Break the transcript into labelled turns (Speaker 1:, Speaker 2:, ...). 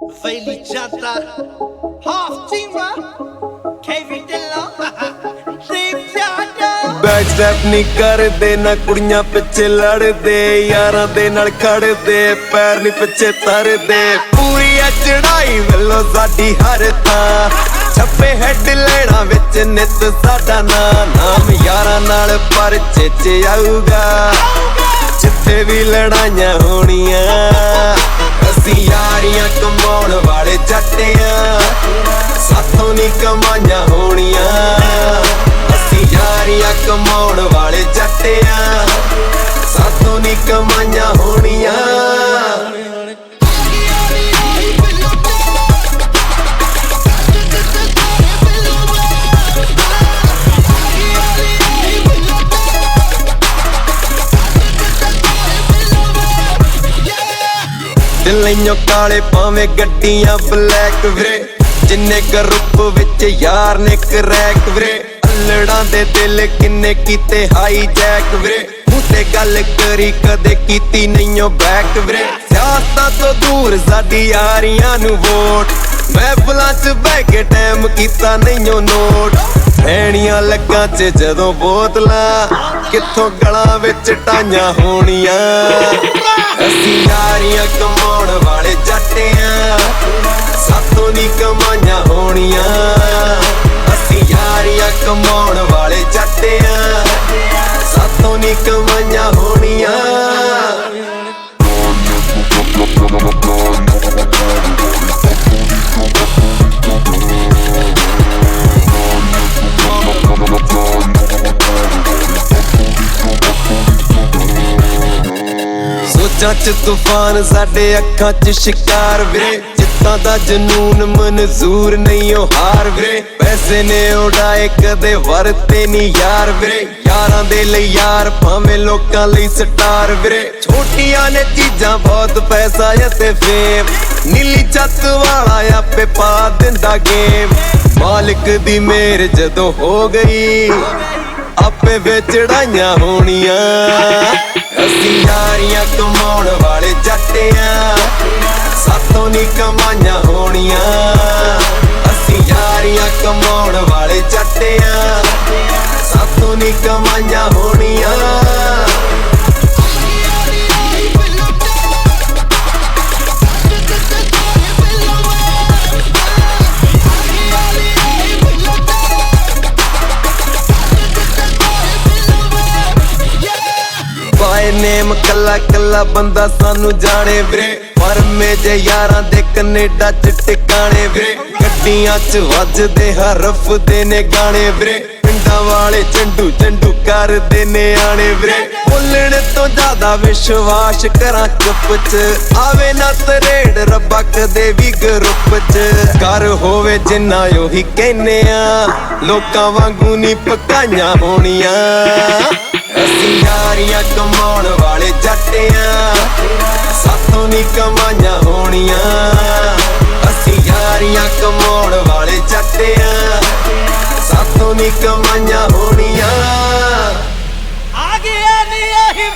Speaker 1: Vaili Janta, half teamer, KV Dillon, Deep Janta.
Speaker 2: Back step नहीं करदे ना कुड़ियां पिछे लड़दे यारां दे नाल खड़दे पैर नहीं पिछे तरदे पूरी है चढ़ाई वल्लो साडी हर थां छप्पे हेड लेना विच नित साडा नाम यारां नाल परचे च आऊगा जिथे भी लड़ाइयां होणियां असीं यारियां कमाउण वाले जट्ट आं साथों नहीं कमाइयां होणियां यारियां कमाउण वाले जट्ट आं साथों नहीं कमाइयां होणियां दिल्लियों काले भावें गड्डियां ब्लैक वीरे जिन्ने ग्रुप विच यार ने क्रैक वीरे लड़ां दे दिल किन्ने कीते हाई जैक वीरे मूंह ते गल करी कदे कीती नहींओ बैक वीरे सियासतां तो दूर साडी यारियां नू वोट महफिलां च बह के टाइम कीता नहींओ नोट भैणियां लग्गां च जदों बोतलां कित्थों गलां विच टाइयां होणियां असीं यारियां कमाउण वाले जट्ट आं साथों नी कमाइयां होणियां यारियां कमाउण वाले जट्ट आं साथों नी कमाइयां होणियां सोचां च तूफान साडे अखां च शिकार वीरे जित्तां दा जनून मंजूर नहीं ओ हार वीरे पैसे ने उड़ाए कदे वरते नी यार वीरे यारां दे लई यार भावें लोकां लई स्टार वीरे छोटियां ने चीजां बहुत पैसा ते फेम नीली छत वाला आपे पा दिंदा गेम मालिक दी मेहर जदों हो गई आपे वे चढ़ाइयां होणियां असीं यारियां कमाउण वाले जट्ट आं साथों नी कमाइयां होणियां असीं यारियां कमाउण वाले जट्ट आं साथों नी कमाइयां होणियां बाय नेम कला कला बंदा सानू जाने वीरे पर में जे यारां दे कनेडा च टिकाणे वीरे गड्डियां च वजदे हरफ दे ने गाने वीरे पिंडां वाले चंडू चंडू करदे ने आने वीरे बोलण तो ज्यादा विश्वास करां चुप च आवे ना तरेड़ रब्बा कदे भी ग्रुप च कर होवे जिन्ना ओही कहने आ लोकां वांगू नी पकाइयां होणियां असीं यारियां कमाउण वाले जट्ट आं साथों नी कमाइयां होणियां असीं यारियां कमाउण वाले जट्ट आं साथों नी कमाइयां होणियां
Speaker 1: आ गया नी आही